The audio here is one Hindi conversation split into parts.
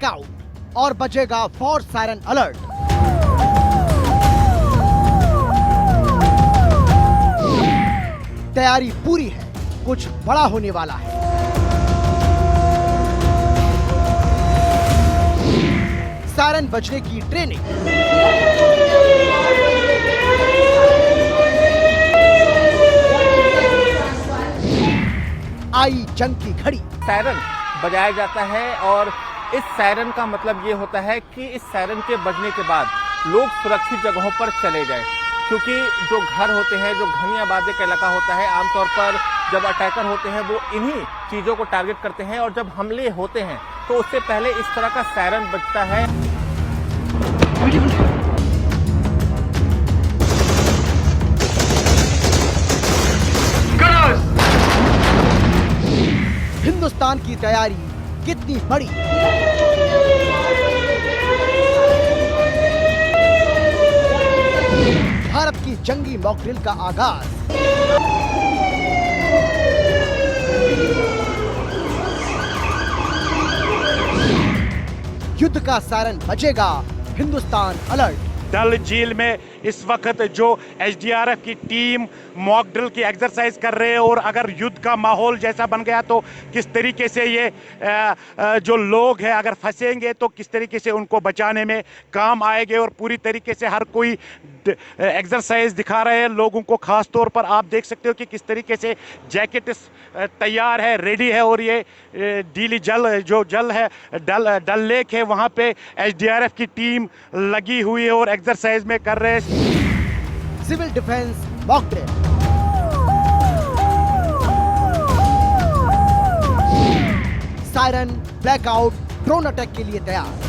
ब्लैकआउट और बजेगा फॉर सायरन अलर्ट। तैयारी पूरी है, कुछ बड़ा होने वाला है। सायरन बजने की ट्रेनिंग, आई जंग की घड़ी। सायरन बजाया जाता है और इस सायरन का मतलब ये होता है कि इस सायरन के बजने के बाद लोग सुरक्षित जगहों पर चले जाएं, क्योंकि जो घर होते हैं, जो घनी आबादी का इलाका होता है, आमतौर पर जब अटैकर होते हैं वो इन्हीं चीज़ों को टारगेट करते हैं और जब हमले होते हैं तो उससे पहले इस तरह का सायरन बजता है। हिंदुस्तान की तैयारी कितनी बड़ी? भारत की जंगी मॉकड्रिल का आगाज। युद्ध का सायरन बजेगा, हिंदुस्तान अलर्ट। डल झील में इस वक्त जो एसडीआरएफ की टीम मॉक ड्रिल की एक्सरसाइज कर रहे हैं और अगर युद्ध का माहौल जैसा बन गया तो किस तरीके से ये जो लोग हैं अगर फंसेंगे तो किस तरीके से उनको बचाने में काम आएंगे और पूरी तरीके से हर कोई एक्सरसाइज दिखा रहे हैं लोगों को। खास तौर पर आप देख सकते हो कि किस तरीके से जैकेट तैयार है, रेडी है और ये डीली जल है, डल लेक है, वहाँ पे एसडीआरएफ की टीम लगी हुई है और एक्सरसाइज में कर रहे हैं। Civil defence mock drill, siren, blackout, drone attack के लिए तैयार।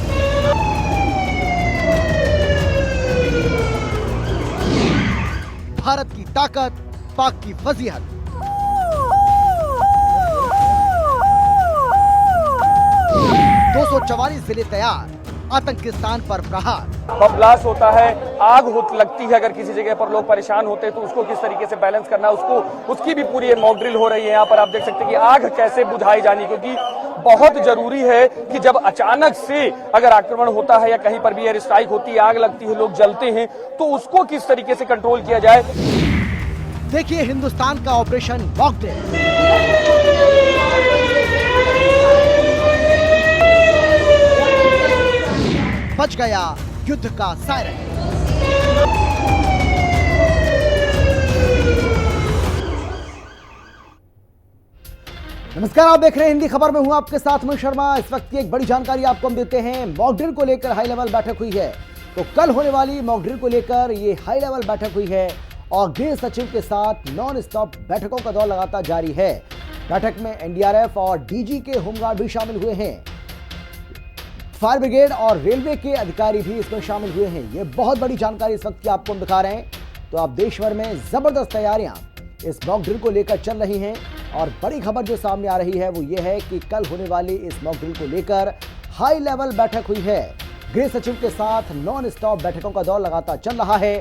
भारत की ताकत, पाक की फजीहत। दो 244 जिले तैयार, आतंकिस्तान पर प्रहार। बम ब्लास्ट होता है, आग लगती है, अगर किसी जगह पर लोग परेशान होते हैं तो उसको किस तरीके से बैलेंस करना, उसकी भी पूरी मॉक ड्रिल हो रही है। यहाँ पर आप देख सकते हैं कि आग कैसे बुझाई जानी, क्योंकि बहुत जरूरी है कि जब अचानक से अगर आक्रमण होता है या कहीं पर भी एयर स्ट्राइक होती है, आग लगती है, लोग जलते हैं, तो उसको किस तरीके से कंट्रोल किया जाए। देखिए हिंदुस्तान का ऑपरेशन मॉक ड्रिल। बज गया युद्ध का सायरन। नमस्कार, आप देख रहे हैं हिंदी खबर में, हूं आपके साथ में शर्मा। इस वक्त की एक बड़ी जानकारी आपको हम देते हैं। मॉक ड्रिल को लेकर हाई लेवल बैठक हुई है, तो कल होने वाली मॉक ड्रिल को लेकर ये हाई लेवल बैठक हुई है और गृह सचिव के साथ नॉन स्टॉप बैठकों का दौर लगातार जारी है। बैठक में एनडीआरएफ और डीजी के होमगार्ड भी शामिल हुए हैं, फायर ब्रिगेड और रेलवे के अधिकारी भी इसमें शामिल हुए हैं। ये बहुत बड़ी जानकारी इस वक्त की आपको हम दिखा रहे हैं। तो अब देश भर में जबरदस्त तैयारियां इस मॉक ड्रिल को लेकर चल रही हैं और बड़ी खबर जो सामने आ रही है वो ये है कि कल होने वाली इस मॉक ड्रिल को लेकर हाई लेवल बैठक हुई है। गृह सचिव के साथ नॉन स्टॉप बैठकों का दौर लगातार चल रहा है।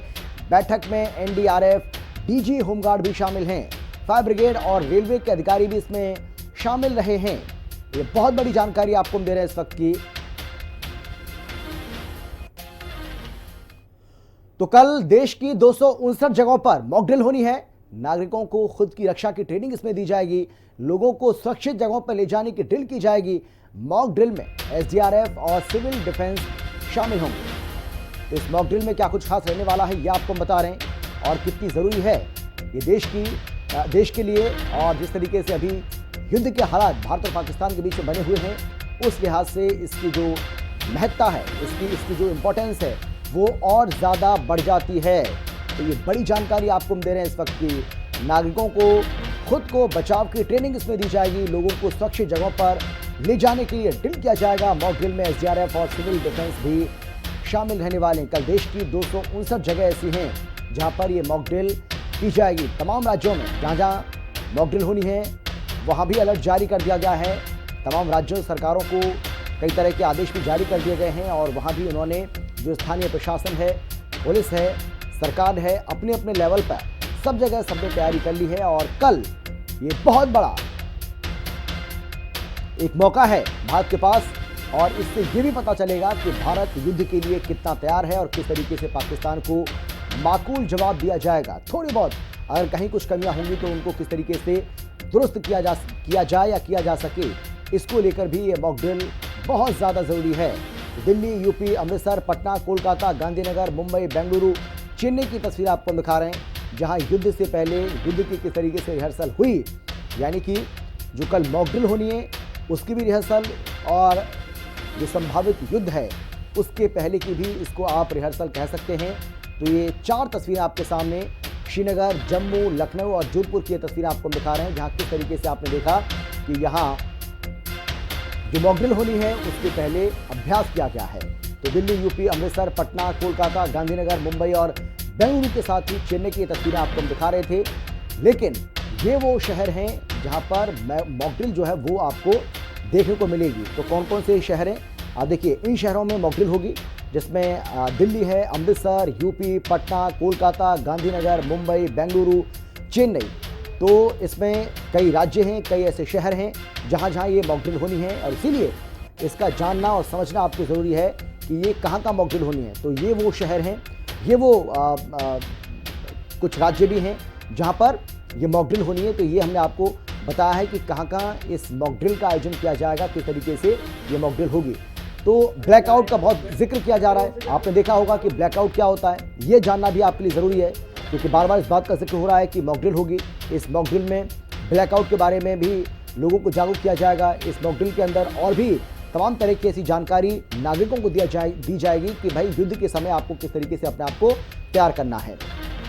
बैठक में एनडीआरएफ, डीजी होमगार्ड भी शामिल हैं, फायर ब्रिगेड और रेलवे के अधिकारी भी इसमें शामिल रहे हैं। ये बहुत बड़ी जानकारी आपको हम दे रहे हैं इस वक्त की। तो कल देश की 259 जगहों पर मॉक ड्रिल होनी है। नागरिकों को खुद की रक्षा की ट्रेनिंग इसमें दी जाएगी, लोगों को सुरक्षित जगहों पर ले जाने की ड्रिल की जाएगी। मॉक ड्रिल में एसडीआरएफ और सिविल डिफेंस शामिल होंगे। इस मॉक ड्रिल में क्या कुछ खास रहने वाला है ये आपको बता रहे हैं और कितनी जरूरी है ये देश के लिए, और जिस तरीके से अभी युद्ध के हालात भारत और पाकिस्तान के बीच में बने हुए हैं उस लिहाज से इसकी जो महत्ता है, इसकी जो इंपॉर्टेंस है वो और ज्यादा बढ़ जाती है। तो ये बड़ी जानकारी आपको हम दे रहे हैं इस वक्त की। नागरिकों को खुद को बचाव की ट्रेनिंग इसमें दी जाएगी, लोगों को सुरक्षित जगहों पर ले जाने के लिए ड्रिल किया जाएगा। मॉक ड्रिल में एसडीआरएफ और सिविल डिफेंस भी शामिल रहने वाले हैं। कल देश की 259 जगह ऐसी हैं जहां पर ये मॉक ड्रिल की जाएगी। तमाम राज्यों में जहां जहां मॉक ड्रिल होनी है वहां भी अलर्ट जारी कर दिया गया है। तमाम राज्यों सरकारों को कई तरह के आदेश भी जारी कर दिए गए हैं और वहां भी उन्होंने जो स्थानीय प्रशासन है, पुलिस है, सरकार है, अपने अपने लेवल पर सब जगह सबने तैयारी कर ली है। और कल ये बहुत बड़ा एक मौका है भारत के पास और इससे ये भी पता चलेगा कि भारत युद्ध के लिए कितना तैयार है और किस तरीके से पाकिस्तान को माकूल जवाब दिया जाएगा। थोड़ी बहुत अगर कहीं कुछ कमियां होंगी तो उनको किस तरीके से दुरुस्त किया जाए या किया जा सके, इसको लेकर भी ये मॉक ड्रिल बहुत ज़्यादा ज़रूरी है। दिल्ली, यूपी, अमृतसर, पटना, कोलकाता, गांधीनगर, मुंबई, बेंगलुरु, चेन्नई की तस्वीर आपको दिखा रहे हैं, जहां युद्ध से पहले युद्ध की किस तरीके से रिहर्सल हुई, यानी कि जो कल मॉक ड्रिल होनी है उसकी भी रिहर्सल और जो संभावित युद्ध है उसके पहले की भी इसको आप रिहर्सल कह सकते हैं। तो ये 4 तस्वीरें आपके सामने श्रीनगर, जम्मू, लखनऊ और जोधपुर की तस्वीरें आपको दिखा रहे हैं, जहां किस तरीके से आपने देखा कि यहाँ जो मॉक ड्रिल होनी है उसके पहले अभ्यास किया गया है। तो दिल्ली, यूपी, अमृतसर, पटना, कोलकाता, गांधीनगर, मुंबई और बेंगलुरु के साथ ही चेन्नई की तस्वीरें आपको दिखा रहे थे। लेकिन ये वो शहर हैं जहां पर मॉक ड्रिल जो है वो आपको देखने को मिलेगी। तो कौन कौन से शहर हैं आप देखिए, इन शहरों में मॉक ड्रिल होगी, जिसमें दिल्ली है, अमृतसर, यूपी, पटना, कोलकाता, गांधीनगर, मुंबई, बेंगलुरु, चेन्नई। तो इसमें कई राज्य हैं, कई ऐसे शहर हैं जहां जहां ये मॉक ड्रिल होनी है और इसीलिए इसका जानना और समझना आपको ज़रूरी है कि ये कहाँ का मॉक ड्रिल होनी है। तो ये वो शहर हैं, ये वो कुछ राज्य भी हैं जहाँ पर ये मॉक ड्रिल होनी है। तो ये हमने आपको बताया है कि कहाँ कहाँ इस मॉक ड्रिल का आयोजन किया जाएगा, किस तरीके से ये मॉक ड्रिल होगी। तो ब्लैकआउट का बहुत जिक्र किया जा रहा है, आपने देखा होगा कि ब्लैकआउट क्या होता है, ये जानना भी आपके लिए ज़रूरी है, क्योंकि बार बार इस बात का जिक्र हो रहा है कि मॉक ड्रिल होगी। इस मॉक ड्रिल में ब्लैकआउट के बारे में भी लोगों को जागरूक किया जाएगा। इस मॉक ड्रिल के अंदर और भी तमाम तरह की ऐसी जानकारी नागरिकों को दी जाएगी कि भाई युद्ध के समय आपको किस तरीके से अपने आप को तैयार करना है।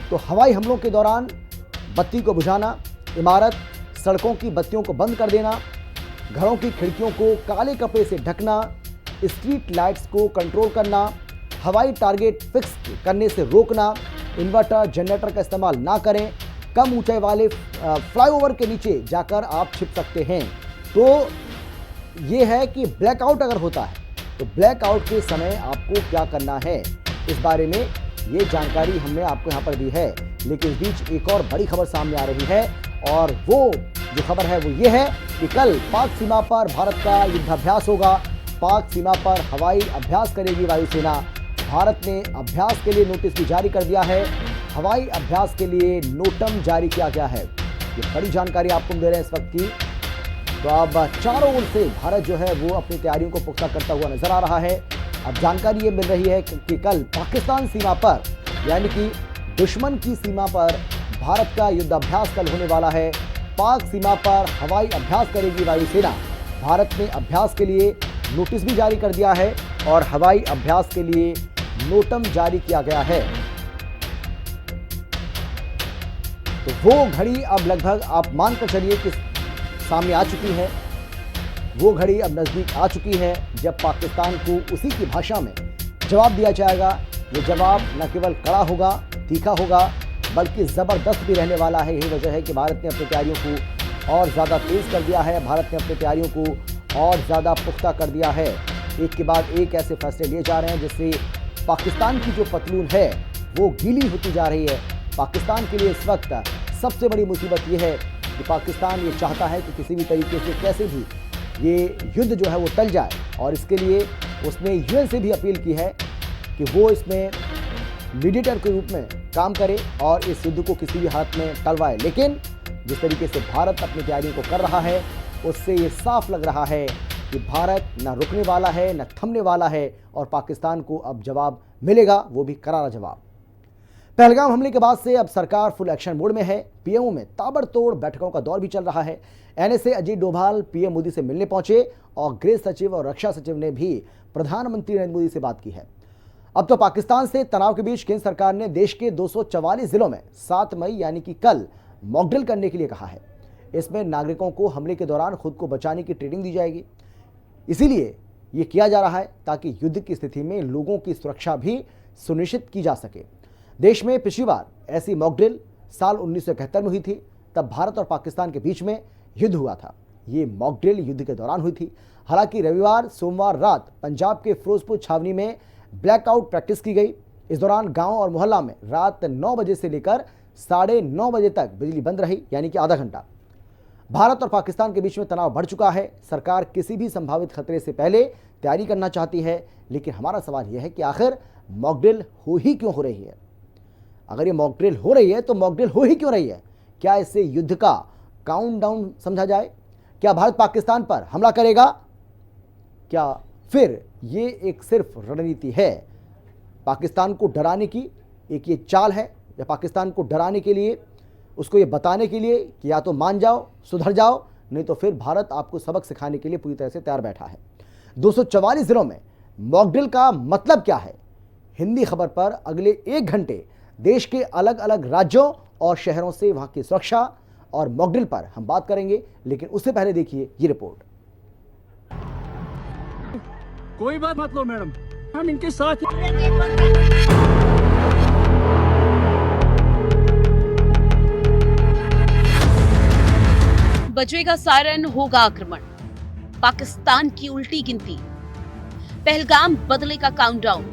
तो हवाई हमलों के दौरान बत्ती को बुझाना, इमारत, सड़कों की बत्तियों को बंद कर देना, घरों की खिड़कियों को काले कपड़े से ढकना, स्ट्रीट लाइट्स को कंट्रोल करना, हवाई टारगेट फिक्स करने से रोकना, इन्वर्टर, जनरेटर का इस्तेमाल ना करें, कम ऊंचाई वाले फ्लाईओवर के नीचे जाकर आप छिप सकते हैं। तो ये है कि ब्लैकआउट अगर होता है तो ब्लैकआउट के समय आपको क्या करना है, इस बारे में ये जानकारी हमने आपको यहाँ पर दी है। लेकिन इस बीच एक और बड़ी खबर सामने आ रही है और वो जो खबर है वो ये है कि कल पाक सीमा पर भारत का युद्धाभ्यास होगा। पाक सीमा पर हवाई अभ्यास करेगी वायुसेना। भारत ने अभ्यास के लिए नोटिस भी जारी कर दिया है, हवाई अभ्यास के लिए नोटम जारी किया गया है। ये बड़ी जानकारी आपको दे रहे हैं इस वक्त की। तो अब चारों ओर से भारत जो है वो अपनी तैयारियों को पुख्ता करता हुआ नजर आ रहा है। अब जानकारी ये मिल रही है कि कल पाकिस्तान सीमा पर, यानी कि दुश्मन की सीमा पर भारत का युद्धाभ्यास कल होने वाला है। पाक सीमा पर हवाई अभ्यास करेगी वायुसेना। भारत ने अभ्यास के लिए नोटिस भी जारी कर दिया है और हवाई अभ्यास के लिए नोटम जारी किया गया है। तो वो घड़ी अब लगभग आप मानकर चलिए कि सामने आ चुकी है, वो घड़ी अब नज़दीक आ चुकी है जब पाकिस्तान को उसी की भाषा में जवाब दिया जाएगा। ये जवाब न केवल कड़ा होगा, तीखा होगा, बल्कि ज़बरदस्त भी रहने वाला है। यही वजह है कि भारत ने अपनी तैयारियों को और ज़्यादा तेज़ कर दिया है, भारत ने अपनी तैयारियों को और ज़्यादा पुख्ता कर दिया है। एक के बाद एक ऐसे फैसले लिए जा रहे हैं जिससे पाकिस्तान की जो पतलून है वो गीली होती जा रही है। पाकिस्तान के लिए इस वक्त सबसे बड़ी मुसीबत ये है कि पाकिस्तान ये चाहता है कि किसी भी तरीके से कैसे भी ये युद्ध जो है वो टल जाए और इसके लिए उसने यूएन से भी अपील की है कि वो इसमें मीडिएटर के रूप में काम करे और इस युद्ध को किसी भी हालत में टलवाए। लेकिन जिस तरीके से भारत अपनी तैयारियों को कर रहा है उससे ये साफ लग रहा है कि भारत न रुकने वाला है न थमने वाला है और पाकिस्तान को अब जवाब मिलेगा, वो भी करारा जवाब। पहलगाम हमले के बाद से अब सरकार फुल एक्शन मोड में है। पीएमओ में ताबड़तोड़ बैठकों का दौर भी चल रहा है। एनएसए अजीत डोभाल पीएम मोदी से मिलने पहुंचे और गृह सचिव और रक्षा सचिव ने भी प्रधानमंत्री नरेंद्र मोदी से बात की है। अब तो पाकिस्तान से तनाव के बीच केंद्र सरकार ने देश के 244 जिलों में 7 मई यानी कि कल मॉक ड्रिल करने के लिए कहा है। इसमें नागरिकों को हमले के दौरान खुद को बचाने की ट्रेनिंग दी जाएगी। इसीलिए ये किया जा रहा है ताकि युद्ध की स्थिति में लोगों की सुरक्षा भी सुनिश्चित की जा सके। देश में पिछली बार ऐसी मॉक ड्रिल साल 1971 में हुई थी, तब भारत और पाकिस्तान के बीच में युद्ध हुआ था। ये मॉक ड्रिल युद्ध के दौरान हुई थी। हालांकि रविवार सोमवार रात पंजाब के फिरोजपुर छावनी में ब्लैकआउट प्रैक्टिस की गई। इस दौरान गांव और मोहल्ला में रात 9 बजे से लेकर 9:30 बजे तक बिजली बंद रही, यानी कि आधा घंटा। भारत और पाकिस्तान के बीच में तनाव बढ़ चुका है। सरकार किसी भी संभावित खतरे से पहले तैयारी करना चाहती है, लेकिन हमारा सवाल यह है कि आखिर मॉकड्रिल हो ही क्यों हो रही है? अगर ये मॉकड्रिल हो रही है तो मॉकड्रिल हो ही क्यों रही है? क्या इससे युद्ध का काउंटडाउन समझा जाए? क्या भारत पाकिस्तान पर हमला करेगा? क्या फिर ये एक सिर्फ रणनीति है पाकिस्तान को डराने की, एक ये चाल है, या पाकिस्तान को डराने के लिए, उसको ये बताने के लिए कि या तो मान जाओ, सुधर जाओ, नहीं तो फिर भारत आपको सबक सिखाने के लिए पूरी तरह से तैयार बैठा है। 244 जिलों में मॉकड्रिल का मतलब क्या है? हिंदी खबर पर अगले 1 घंटे देश के अलग अलग राज्यों और शहरों से वहां की सुरक्षा और मॉकड्रिल पर हम बात करेंगे, लेकिन उससे पहले देखिए ये रिपोर्ट। कोई बात मत लो मैडम, हम इनके साथ बजेगा सायरन, होगा आक्रमण। पाकिस्तान की उल्टी गिनती, पहलगाम बदलेगा काउंटडाउन।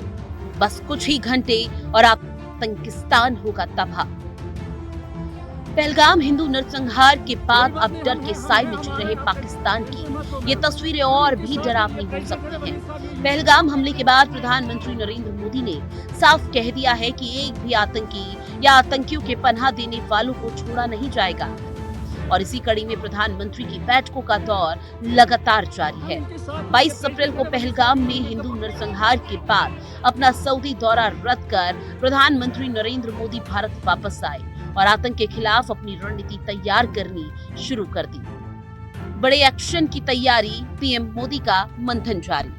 बस कुछ ही घंटे और आतंकिस्तान होगा तबाह। पहलगाम हिंदू नरसंहार के बाद अब डर के साए में जी रहे पाकिस्तान की ये तस्वीरें और भी डरावनी हो सकती हैं। पहलगाम हमले के बाद प्रधानमंत्री नरेंद्र मोदी ने साफ कह दिया है कि एक भी आतंकी या आतंकियों के पनाह देने वालों को छोड़ा नहीं जाएगा। और इसी कड़ी में प्रधानमंत्री की बैठकों का दौर लगातार जारी है। 22 अप्रैल को पहलगाम में हिंदू नरसंहार के बाद अपना सऊदी दौरा रद्द कर प्रधानमंत्री नरेंद्र मोदी भारत वापस आए और आतंक के खिलाफ अपनी रणनीति तैयार करनी शुरू कर दी। बड़े एक्शन की तैयारी, पीएम मोदी का मंथन जारी।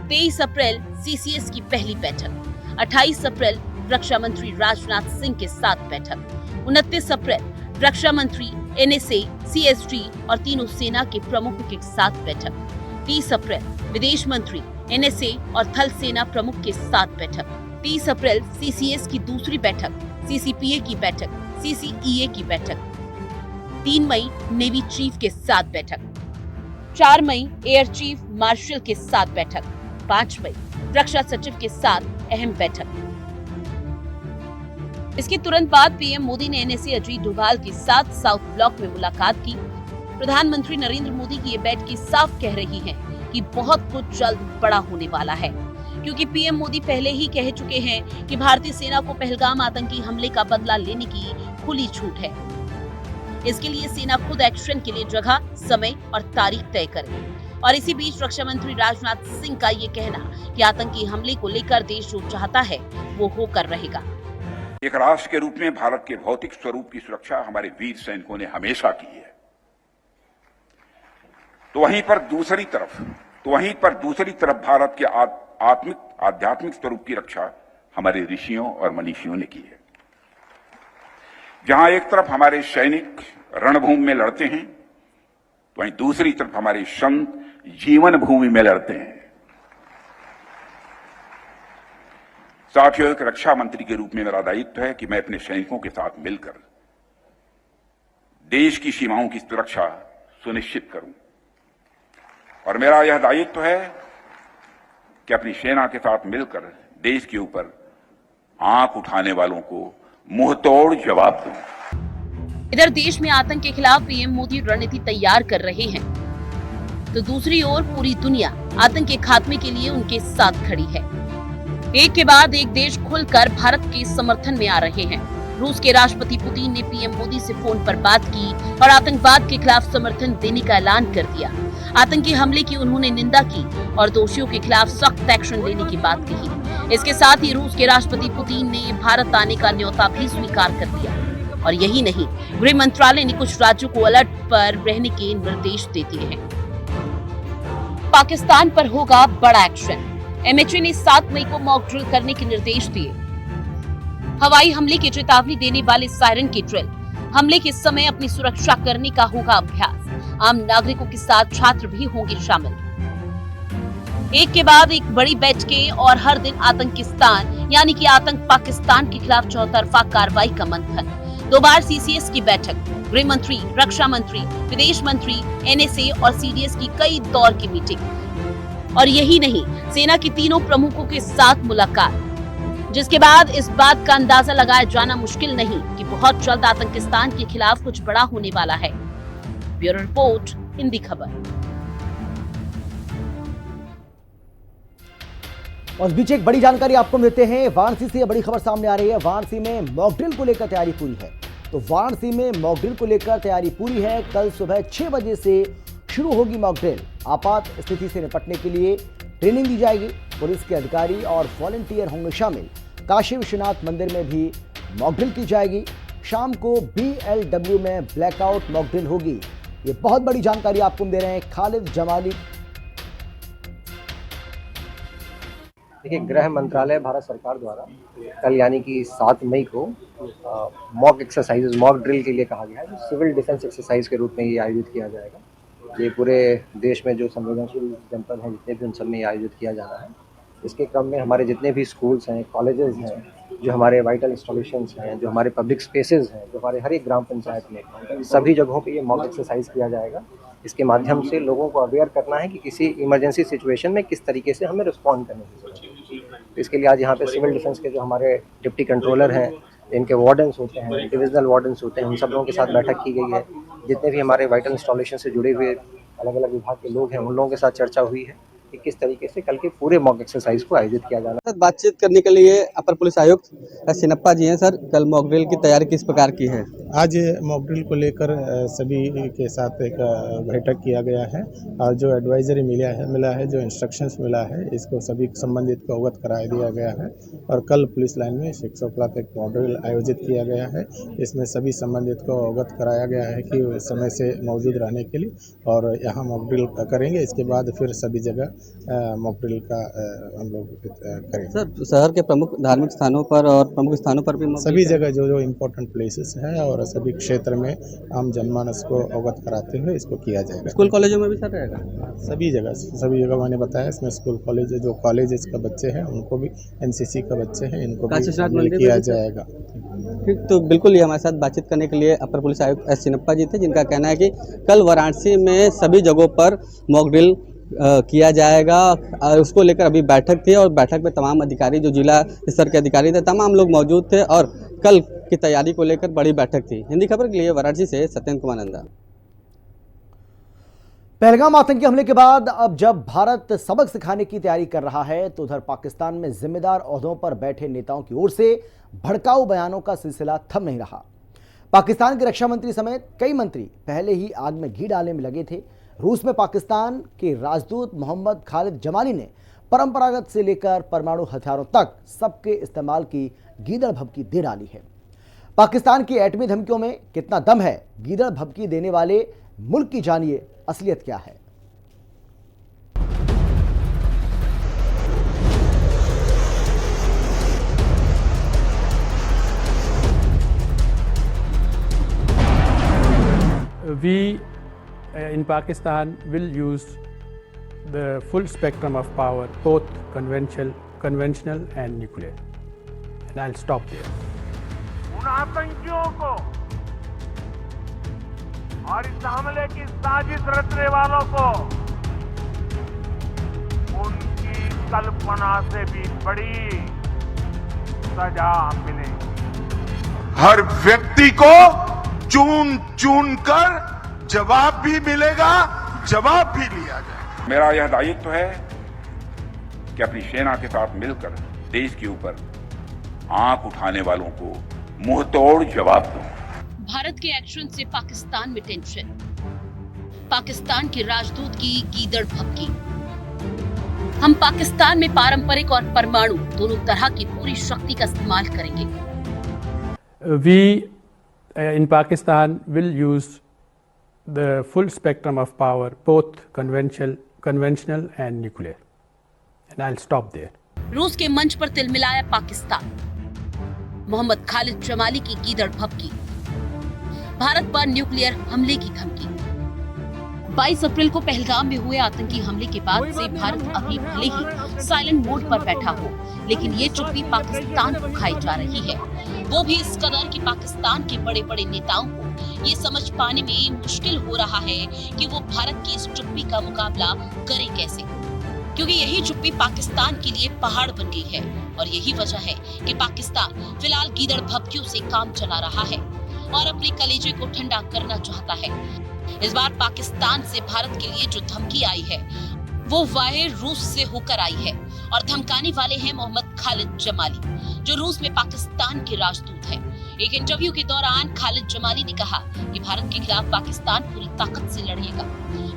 23 अप्रैल सीसीएस की पहली बैठक, 28 अप्रैल रक्षा मंत्री राजनाथ सिंह के साथ बैठक, 29 अप्रैल रक्षा मंत्री, एनएसए, सीएसटी और तीनों सेना के प्रमुखों के साथ बैठक, 30 अप्रैल विदेश मंत्री, एनएसए और थल सेना प्रमुख के साथ बैठक, 30 अप्रैल सीसीएस की दूसरी बैठक, सीसीपीए की बैठक, सीसीईए की बैठक, 3 मई नेवी चीफ के साथ बैठक, 4 मई एयर चीफ मार्शल के साथ बैठक, 5 मई रक्षा सचिव के साथ अहम बैठक। इसके तुरंत बाद पीएम मोदी ने एनएसए अजीत डोभाल के साथ साउथ ब्लॉक में मुलाकात की। प्रधानमंत्री नरेंद्र मोदी की ये बैठकें साफ कह रही हैं कि बहुत कुछ जल्द बड़ा होने वाला है, क्योंकि पीएम मोदी पहले ही कह चुके हैं कि भारतीय सेना को पहलगाम आतंकी हमले का बदला लेने की खुली छूट है। इसके लिए सेना खुद एक्शन के लिए जगह, समय और तारीख तय करे। और इसी बीच रक्षा मंत्री राजनाथ सिंह का ये कहना कि आतंकी हमले को लेकर देश जो चाहता है वो होकर रहेगा। एक राष्ट्र के रूप में भारत के भौतिक स्वरूप की सुरक्षा हमारे वीर सैनिकों ने हमेशा की है। तो वहीं पर दूसरी तरफ भारत के आध्यात्मिक स्वरूप की रक्षा हमारे ऋषियों और मनीषियों ने की है। जहां एक तरफ हमारे सैनिक रणभूमि में लड़ते हैं, तो वहीं दूसरी तरफ हमारे संत जीवन भूमि में लड़ते हैं। साथियों, एक रक्षा मंत्री के रूप में मेरा दायित्व है कि मैं अपने सैनिकों के साथ मिलकर देश की सीमाओं की सुरक्षा सुनिश्चित करूं। और मेरा यह दायित्व है कि अपनी सेना के साथ मिलकर देश के ऊपर आंख उठाने वालों को मुंहतोड़ जवाब दूं। इधर देश में आतंक के खिलाफ पीएम मोदी रणनीति तैयार कर रहे हैं, तो दूसरी ओर पूरी दुनिया आतंक के खात्मे के लिए उनके साथ खड़ी है। एक के बाद एक देश खुलकर भारत के समर्थन में आ रहे हैं। रूस के राष्ट्रपति पुतिन ने पीएम मोदी से फोन पर बात की और आतंकवाद के खिलाफ समर्थन देने का ऐलान कर दिया। आतंकी हमले की उन्होंने निंदा की और दोषियों के खिलाफ सख्त एक्शन लेने की बात कही। इसके साथ ही रूस के राष्ट्रपति पुतिन ने भारत आने का न्योता भी स्वीकार कर दिया। और यही नहीं, गृह मंत्रालय ने कुछ राज्यों को अलर्ट पर रहने के निर्देश दे दिए हैं। पाकिस्तान पर होगा बड़ा एक्शन। एमएचए ने 7 मई को मॉक ड्रिल करने के निर्देश दिए। हवाई हमले की चेतावनी देने वाले सायरन की ड्रिल, हमले के समय अपनी सुरक्षा करने का होगा अभ्यास। आम नागरिकों के साथ छात्र भी होंगे शामिल। एक के बाद एक बड़ी बैठकें और हर दिन आतंकिस्तान यानी कि आतंक पाकिस्तान के खिलाफ चौतरफा कार्रवाई का मंथन। 2 बार सीसीएस की बैठक, गृह मंत्री, रक्षा मंत्री, विदेश मंत्री, एनएसए और सीडीएस की कई दौर की मीटिंग। और यही नहीं, सेना के तीनों प्रमुखों के साथ मुलाकात, जिसके बाद इस बात का अंदाजा लगाया जाना मुश्किल नहीं कि बहुत जल्द आतंकिस्तान के खिलाफ कुछ बड़ा होने वाला है। ब्यूरो रिपोर्ट, हिंदी खबर। और इस बीच एक बड़ी जानकारी आपको मिलते हैं। वाराणसी से बड़ी खबर सामने आ रही है। वाराणसी में मॉकड्रिल को लेकर तैयारी पूरी है। तो वाराणसी में मॉकड्रिल को लेकर तैयारी पूरी है। कल सुबह 6 बजे से शुरू होगी मॉकड्रिल। आपात स्थिति से निपटने के लिए ट्रेनिंग दी जाएगी। पुलिस के अधिकारी और वॉलंटियर होंगे शामिल। काशी विश्वनाथ मंदिर में भी मॉकड्रिल की जाएगी। शाम को BLW में ब्लैकआउट मॉकड्रिल होगी। ये बहुत बड़ी जानकारी आपको दे रहे हैं खालिद जमाली। देखिए, गृह मंत्रालय भारत सरकार द्वारा कल यानी कि 7 मई को मॉक एक्सरसाइजेज, मॉक ड्रिल के लिए कहा गया है। जो सिविल डिफेंस एक्सरसाइज के रूप में ये आयोजित किया जाएगा। ये पूरे देश में जो संवेदनशील जनपद हैं जितने भी, उन सब में ये आयोजित किया जाना है। इसके क्रम में हमारे जितने भी स्कूल्स हैं, कॉलेजेस हैं, जो हमारे वाइटल इंस्टॉलेशंस हैं, जो हमारे पब्लिक स्पेसेस हैं, जो हमारे हर एक ग्राम पंचायत में, सभी जगहों पे ये मॉक एक्सरसाइज किया जाएगा। इसके माध्यम से लोगों को अवेयर करना है कि किसी इमरजेंसी सिचुएशन में किस तरीके से हमें रिस्पॉन्ड करने की जरूरत है। तो इसके लिए आज यहाँ पे सिविल डिफेंस के जो हमारे डिप्टी कंट्रोलर हैं, इनके वार्डन्स होते हैं, डिविजनल वार्डन्स होते हैं, उन सब लोगों के साथ बैठक की गई है। जितने भी हमारे वाइटल इंस्टॉलेशन से जुड़े हुए अलग अलग विभाग के लोग हैं, उन लोगों के साथ चर्चा हुई है कि किस तरीके से कल के पूरे मॉक एक्सरसाइज को आयोजित किया जाना है। बातचीत करने के लिए अपर पुलिस आयुक्त एस सिनप्पा जी हैं। सर, कल मॉक ड्रिल की तैयारी किस प्रकार की है? आज मॉक ड्रिल को लेकर सभी के साथ एक बैठक किया गया है और जो एडवाइजरी मिला है, जो इंस्ट्रक्शंस मिला है, इसको सभी संबंधित को अवगत करा दिया गया है। और कल पुलिस लाइन में 6 o'clock एक मॉक ड्रिल आयोजित किया गया है। इसमें सभी संबंधित को अवगत कराया गया है कि समय से मौजूद रहने के लिए, और यहाँ मॉक ड्रिल करेंगे। इसके बाद फिर सभी जगह मॉक ड्रिल का हम लोग करेंगे। सर, शहर के प्रमुख धार्मिक स्थानों पर और प्रमुख स्थानों पर भी सभी जगह जो इम्पोर्टेंट प्लेसेस हैं और सभी क्षेत्र में आम जनमानस को अवगत कराते हुए इसको किया जाएगा। स्कूल कॉलेजों में भी सर रहेगा? सभी जगह मैंने बताया। इसमें स्कूल कॉलेज, जो कॉलेजेस का बच्चे हैं उनको भी, NCC का बच्चे हैं, इनको भी शामिल किया जाएगा। ठीक, तो बिल्कुल ये हमारे साथ बातचीत करने के लिए अपर पुलिस आयुक्त एस सिनप्पा जी थे, जिनका कहना है कि कल वाराणसी में सभी जगहों पर मॉक ड्रिल किया जाएगा। उसको लेकर अभी बैठक थी और बैठक में तमाम अधिकारी, जो जिला स्तर के अधिकारी थे, तमाम लोग मौजूद थे और कल की तैयारी को लेकर बड़ी बैठक थी। हिंदी खबर के लिए वाराणसी से सत्येंद्र कुमार नंदा। पहलगाम आतंकी हमले के बाद अब जब भारत सबक सिखाने की तैयारी कर रहा है, तो उधर पाकिस्तान में जिम्मेदार ओहदों पर बैठे नेताओं की ओर से भड़काऊ बयानों का सिलसिला थम नहीं रहा। पाकिस्तान के रक्षा मंत्री समेत कई मंत्री पहले ही आग में घी डालने में लगे थे। रूस में पाकिस्तान के राजदूत मोहम्मद खालिद जमाली ने परंपरागत से लेकर परमाणु हथियारों तक सबके इस्तेमाल की गीदड़ भभकी दे डाली है। पाकिस्तान की एटमी धमकियों में कितना दम है, गीदड़ भभकी देने वाले मुल्क की जानिए असलियत क्या है। We in Pakistan will use the full spectrum of power, both conventional and nuclear. And I'll stop there. उन आतंकियों को और इस हमले की साजिश रचने वालों को उनकी कल्पना से भी बड़ी सजा मिलेगी। हर व्यक्ति को चुन चुन कर जवाब भी मिलेगा, जवाब भी लिया जाएगा। मेरा यह दायित्व है कि अपनी सेना के साथ मिलकर देश के ऊपर आंख उठाने वालों को मुंह तोड़ जवाब दूं। भारत के एक्शन से पाकिस्तान में टेंशन, पाकिस्तान के राजदूत की गीदड़ भभकी। हम पाकिस्तान में पारंपरिक और परमाणु दोनों तरह की पूरी शक्ति का इस्तेमाल करेंगे। We in Pakistan will use the full spectrum of power, both conventional and nuclear. And I'll stop there. रूस के मंच पर तिलमिलाया पाकिस्तान, मोहम्मद खालिद जमाली की गीदड़ भभकी, भारत पर न्यूक्लियर हमले की धमकी। 22 अप्रैल को पहलगाम में हुए आतंकी हमले के बाद से भारत अभी भले ही साइलेंट मोड पर बैठा हो, लेकिन ये चुप्पी पाकिस्तान को खाई जा रही है। वो भी इस कदर कि पाकिस्तान के बड़े बड़े नेताओं को ये समझ पाने में मुश्किल हो रहा है कि वो भारत की इस चुप्पी का मुकाबला करे कैसे, क्योंकि यही चुप्पी पाकिस्तान के लिए पहाड़ बन गई है। और यही वजह है कि पाकिस्तान फिलहाल गीदड़ भभकियों से काम चला रहा है। और अपने कलेजे को ठंडा करना चाहता है। इस बार पाकिस्तान से भारत के लिए जो धमकी आई है वो वाहिर रूस से होकर आई है और धमकाने वाले हैं मोहम्मद खालिद जमाली, जो रूस में पाकिस्तान के राजदूत हैं। एक इंटरव्यू के दौरान खालिद जमाली ने कहा कि भारत के खिलाफ पाकिस्तान पूरी ताकत से लड़ेगा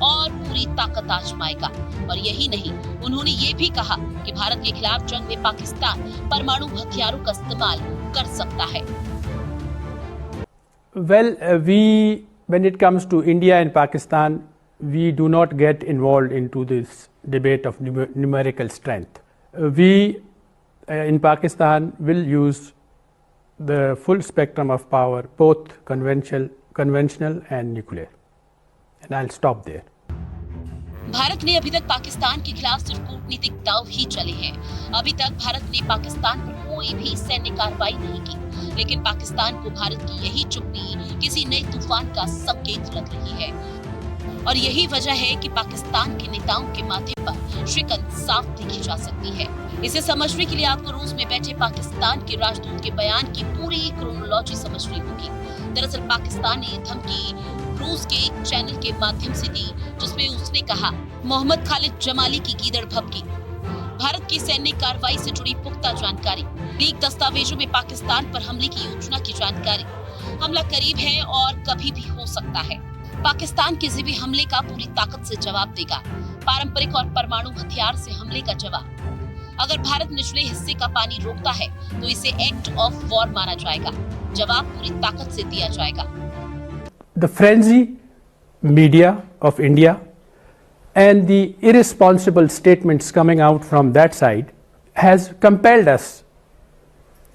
और पूरी ताकत आजमाएगा। और यही नहीं, उन्होंने ये भी कहा कि भारत के खिलाफ जंग में पाकिस्तान परमाणु हथियारों का इस्तेमाल कर सकता है। Well, when it comes to India and Pakistan, we do not get involved into this debate of numerical strength. We in Pakistan will use the full spectrum of power, both conventional and nuclear. And I'll stop there. Bharat ने अभी तक पाकिस्तान के खिलाफ सिर्फ कूटनीतिक दाव ही चले हैं। अभी तक भारत ने पाकिस्तान पर कोई भी सैन्य कार्रवाई नहीं की, लेकिन पाकिस्तान को भारत की यही चुप्पी किसी नए तूफान का संकेत लग रही है। और यही वजह है कि पाकिस्तान के नेताओं के माथे पर शिकन साफ देखी जा सकती है। इसे समझने के लिए आपको रूस में बैठे पाकिस्तान के राजदूत के बयान की पूरी क्रोनोलॉजी समझनी होगी। दरअसल पाकिस्तान ने धमकी रूस के एक चैनल के माध्यम से दी, जिसमें उसने कहा मोहम्मद खालिद जमाली की गीदड़ भभकी, भारत की सैन्य कार्रवाई से जुड़ी पुख्ता जानकारी, लीक दस्तावेजों में पाकिस्तान पर हमले की योजना की जानकारी, हमला करीब है और कभी भी हो सकता है, पाकिस्तान किसी भी हमले का पूरी ताकत से जवाब देगा, पारंपरिक और परमाणु हथियार से हमले का जवाब। अगर भारत निचले हिस्से का पानी रोकता है तो इसे एक्ट ऑफ वॉर माना जाएगा, जवाब पूरी ताकत से दिया जाएगा। The frenzy media of India and the irresponsible statements coming out from that side has compelled us,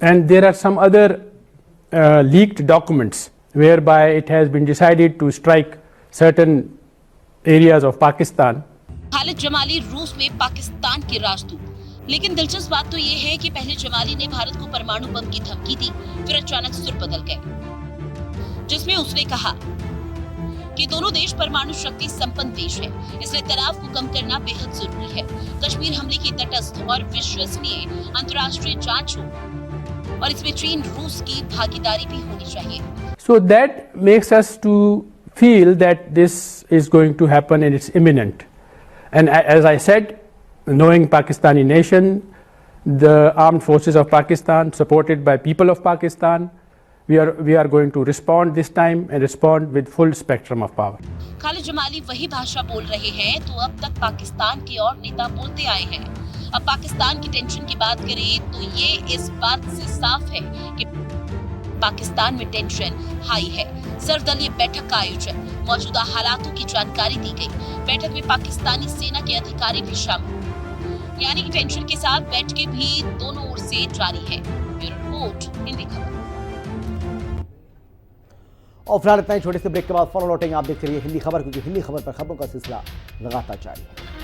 and there are some other leaked documents whereby it has been decided to strike certain areas of Pakistan. Khalid Jamali रूस में पाकिस्तान के राजदूत। लेकिन दिलचस्प बात तो ये है कि पहले जमाली ने भारत को परमाणु बम की धमकी दी, फिर अचानक सुर बदल गए, जिसमें उसने कहा कि दोनों देश परमाणु शक्ति संपन्न देश है, इसलिए तनाव को कम करना बेहद जरूरी है। कश्मीर हमले की तटस्थ और विश्वसनीय अंतर्राष्ट्रीय जांच हो और इसमें चीन रूस की भागीदारी भी होनी चाहिए। So that makes us to feel that this is going to happen and it's imminent. And as I said, knowing Pakistani nation, the armed forces of Pakistan, supported by people of Pakistan, we are going to respond this time and respond with full spectrum of power. Khalid Jamali वही भाषा बोल रहे हैं तो अब तक पाकिस्तान के और नेता बोलते आए हैं। अब पाकिस्तान की टेंशन की बात करें तो ये इस बात से साफ है कि पाकिस्तान में टेंशन हाई है। सर्वदलीय बैठक का आयोजन, मौजूदा हालातों की जानकारी दी गई। बैठक में पाकिस्तानी सेना के अधिकारी भी शामिल, यानी कि टेंशन के साथ बैठकें भी दोनों ओर से जारी है। ब्यूरो रिपोर्ट, हिंदी खबर। और फिलहाल इतना ही, छोटे से ब्रेक के बाद फॉलो लौटेंगे। आप देखते रहिए हिंदी खबर, क्योंकि हिंदी खबर पर खबरों का सिलसिला लगातार जारी है।